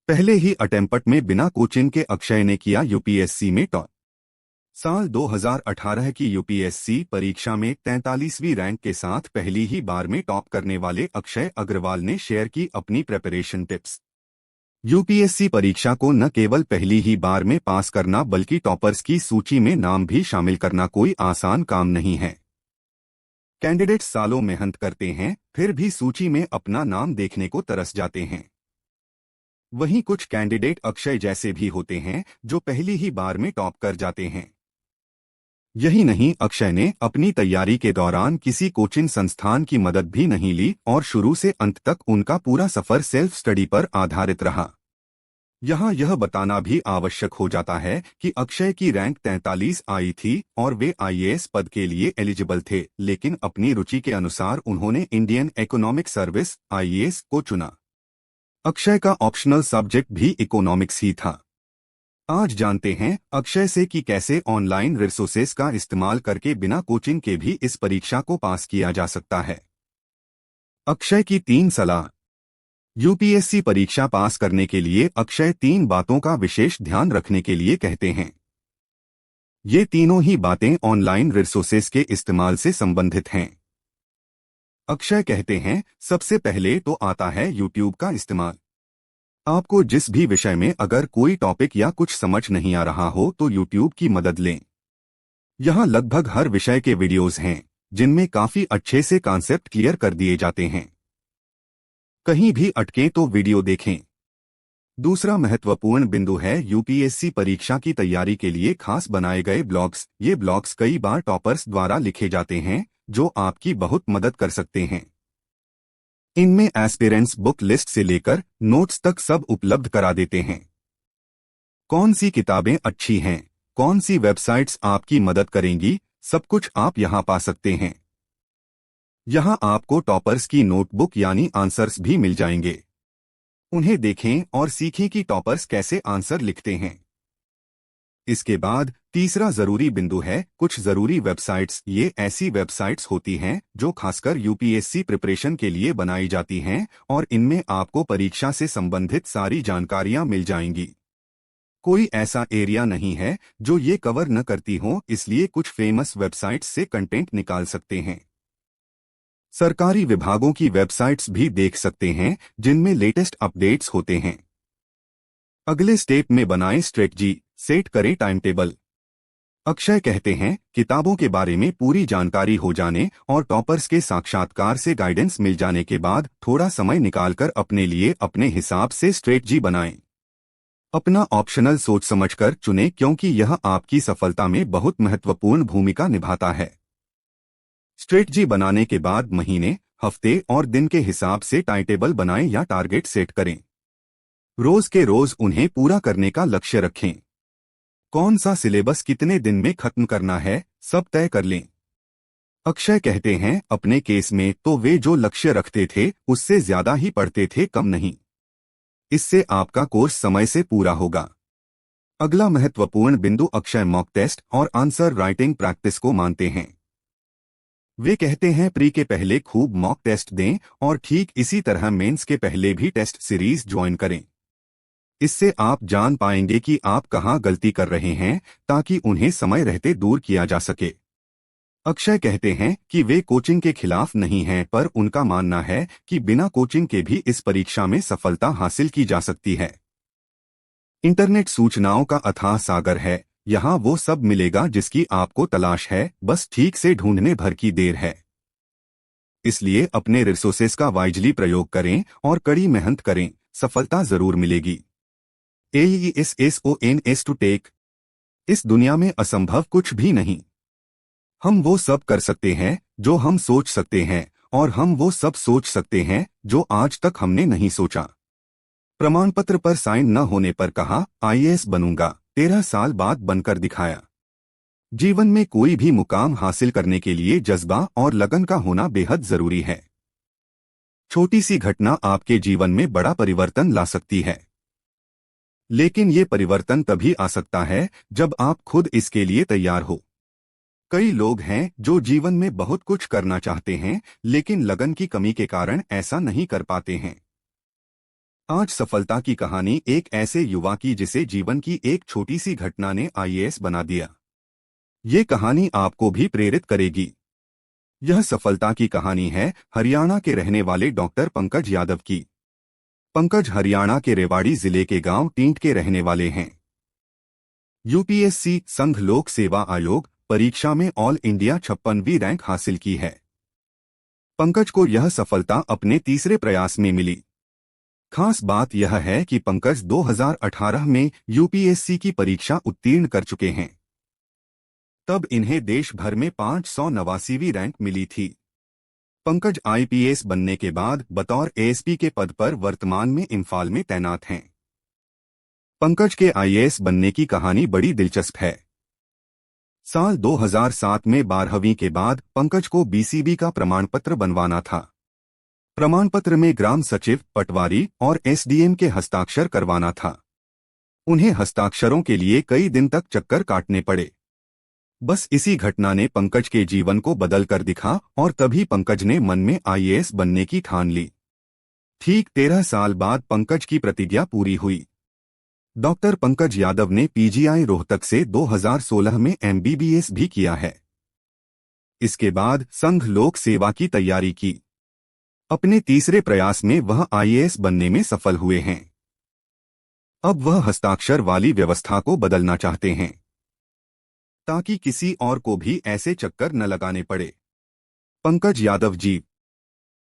पहले ही अटेम्प्ट में बिना कोचिंग के अक्षय ने किया यूपीएससी में टॉप। साल 2018 की यूपीएससी परीक्षा में 43वीं रैंक के साथ पहली ही बार में टॉप करने वाले अक्षय अग्रवाल ने शेयर की अपनी प्रिपरेशन टिप्स। यूपीएससी परीक्षा को न केवल पहली ही बार में पास करना बल्कि टॉपर्स की सूची में नाम भी शामिल करना कोई आसान काम नहीं है। कैंडिडेट्स सालों मेहनत करते हैं, फिर भी सूची में अपना नाम देखने को तरस जाते हैं। वहीं कुछ कैंडिडेट अक्षय जैसे भी होते हैं जो पहली ही बार में टॉप कर जाते हैं। यही नहीं, अक्षय ने अपनी तैयारी के दौरान किसी कोचिंग संस्थान की मदद भी नहीं ली और शुरू से अंत तक उनका पूरा सफर सेल्फ स्टडी पर आधारित रहा। यहाँ यह बताना भी आवश्यक हो जाता है कि अक्षय की रैंक 43 आई थी और वे आईएएस पद के लिए एलिजिबल थे, लेकिन अपनी रुचि के अनुसार उन्होंने इंडियन इकोनॉमिक सर्विस आईएएस को चुना। अक्षय का ऑप्शनल सब्जेक्ट भी इकोनॉमिक्स ही था। आज जानते हैं अक्षय से कि कैसे ऑनलाइन रिसोर्सेज का इस्तेमाल करके बिना कोचिंग के भी इस परीक्षा को पास किया जा सकता है। अक्षय की 3 सलाह। यूपीएससी परीक्षा पास करने के लिए अक्षय 3 बातों का विशेष ध्यान रखने के लिए कहते हैं। ये तीनों ही बातें ऑनलाइन रिसोर्सेज के इस्तेमाल से संबंधित हैं। अक्षय कहते हैं, सबसे पहले तो आता है यूट्यूब का इस्तेमाल। आपको जिस भी विषय में अगर कोई टॉपिक या कुछ समझ नहीं आ रहा हो तो यूट्यूब की मदद लें। यहाँ लगभग हर विषय के वीडियोस हैं जिनमें काफी अच्छे से कॉन्सेप्ट क्लियर कर दिए जाते हैं। कहीं भी अटके तो वीडियो देखें। दूसरा महत्वपूर्ण बिंदु है यूपीएससी परीक्षा की तैयारी के लिए खास बनाए गए ब्लॉग्स। ये ब्लॉग्स कई बार टॉपर्स द्वारा लिखे जाते हैं जो आपकी बहुत मदद कर सकते हैं। इनमें एस्पिरेंट्स बुक लिस्ट से लेकर नोट्स तक सब उपलब्ध करा देते हैं। कौन सी किताबें अच्छी हैं, कौन सी वेबसाइट्स आपकी मदद करेंगी, सब कुछ आप यहां पा सकते हैं। यहां आपको टॉपर्स की नोटबुक यानी आंसर्स भी मिल जाएंगे। उन्हें देखें और सीखें कि टॉपर्स कैसे आंसर लिखते हैं। इसके बाद तीसरा जरूरी बिंदु है कुछ जरूरी वेबसाइट्स। ये ऐसी वेबसाइट्स होती हैं जो खासकर यूपीएससी प्रिपरेशन के लिए बनाई जाती हैं और इनमें आपको परीक्षा से संबंधित सारी जानकारियां मिल जाएंगी। कोई ऐसा एरिया नहीं है जो ये कवर न करती हो, इसलिए कुछ फेमस वेबसाइट्स से कंटेंट निकाल सकते हैं। सरकारी विभागों की वेबसाइट्स भी देख सकते हैं जिनमें लेटेस्ट अपडेट्स होते हैं। अगले स्टेप में बनाएं स्ट्रेटजी, सेट करें टाइम टेबल। अक्षय कहते हैं, किताबों के बारे में पूरी जानकारी हो जाने और टॉपर्स के साक्षात्कार से गाइडेंस मिल जाने के बाद थोड़ा समय निकालकर अपने लिए अपने हिसाब से स्ट्रेटजी बनाएं। अपना ऑप्शनल सोच समझकर चुनें क्योंकि यह आपकी सफलता में बहुत महत्वपूर्ण भूमिका निभाता है। स्ट्रेटजी बनाने के बाद महीने, हफ्ते और दिन के हिसाब से टाइम टेबल बनाएं या टारगेट सेट करें। रोज के रोज उन्हें पूरा करने का लक्ष्य रखें। कौन सा सिलेबस कितने दिन में खत्म करना है, सब तय कर लें। अक्षय कहते हैं, अपने केस में तो वे जो लक्ष्य रखते थे उससे ज्यादा ही पढ़ते थे, कम नहीं। इससे आपका कोर्स समय से पूरा होगा। अगला महत्वपूर्ण बिंदु अक्षय मॉक टेस्ट और आंसर राइटिंग प्रैक्टिस को मानते हैं। वे कहते हैं, प्री के पहले खूब मॉक टेस्ट दें और ठीक इसी तरह मेंस के पहले भी टेस्ट सीरीज ज्वाइन करें। इससे आप जान पाएंगे कि आप कहां गलती कर रहे हैं ताकि उन्हें समय रहते दूर किया जा सके। अक्षय कहते हैं कि वे कोचिंग के खिलाफ नहीं हैं, पर उनका मानना है कि बिना कोचिंग के भी इस परीक्षा में सफलता हासिल की जा सकती है। इंटरनेट सूचनाओं का अथाह सागर है, यहाँ वो सब मिलेगा जिसकी आपको तलाश है, बस ठीक से ढूंढने भर की देर है। इसलिए अपने रिसोर्सेज का वाइजली प्रयोग करें और कड़ी मेहनत करें, सफलता जरूर मिलेगी। AESSONS to take. इस दुनिया में असंभव कुछ भी नहीं। हम वो सब कर सकते हैं जो हम सोच सकते हैं और हम वो सब सोच सकते हैं जो आज तक हमने नहीं सोचा। प्रमाण पत्र पर साइन न होने पर कहा, आईएएस बनूंगा, 13 साल बाद बनकर दिखाया। जीवन में कोई भी मुकाम हासिल करने के लिए जज्बा और लगन का होना बेहद जरूरी है। छोटी सी घटना आपके जीवन में बड़ा परिवर्तन ला सकती है, लेकिन ये परिवर्तन तभी आ सकता है जब आप खुद इसके लिए तैयार हो। कई लोग हैं जो जीवन में बहुत कुछ करना चाहते हैं लेकिन लगन की कमी के कारण ऐसा नहीं कर पाते हैं। आज सफलता की कहानी एक ऐसे युवा की जिसे जीवन की एक छोटी सी घटना ने आईएएस बना दिया। ये कहानी आपको भी प्रेरित करेगी। यह सफलता की कहानी है हरियाणा के रहने वाले डॉक्टर पंकज यादव की। पंकज हरियाणा के रेवाड़ी जिले के गांव टींट के रहने वाले हैं। यूपीएससी संघ लोक सेवा आयोग परीक्षा में ऑल इंडिया 56वीं रैंक हासिल की है। पंकज को यह सफलता अपने तीसरे प्रयास में मिली। खास बात यह है कि पंकज 2018 में यूपीएससी की परीक्षा उत्तीर्ण कर चुके हैं। तब इन्हें देश भर में 589वीं रैंक मिली थी। पंकज आईपीएस बनने के बाद बतौर एएसपी के पद पर वर्तमान में इम्फाल में तैनात हैं। पंकज के आईएएस बनने की कहानी बड़ी दिलचस्प है। साल 2007 में 12वीं के बाद पंकज को बीसीबी का प्रमाण पत्र बनवाना था। प्रमाण पत्र में ग्राम सचिव, पटवारी और एसडीएम के हस्ताक्षर करवाना था। उन्हें हस्ताक्षरों के लिए कई दिन तक चक्कर काटने पड़े। बस इसी घटना ने पंकज के जीवन को बदल कर दिखा और तभी पंकज ने मन में आईएएस बनने की ठान ली। ठीक 13 साल बाद पंकज की प्रतिज्ञा पूरी हुई। डॉक्टर पंकज यादव ने पीजीआई रोहतक से 2016 में एमबीबीएस भी किया है। इसके बाद संघ लोक सेवा की तैयारी की। अपने तीसरे प्रयास में वह आईएएस बनने में सफल हुए हैं। अब वह हस्ताक्षर वाली व्यवस्था को बदलना चाहते हैं ताकि किसी और को भी ऐसे चक्कर न लगाने पड़े। पंकज यादव जी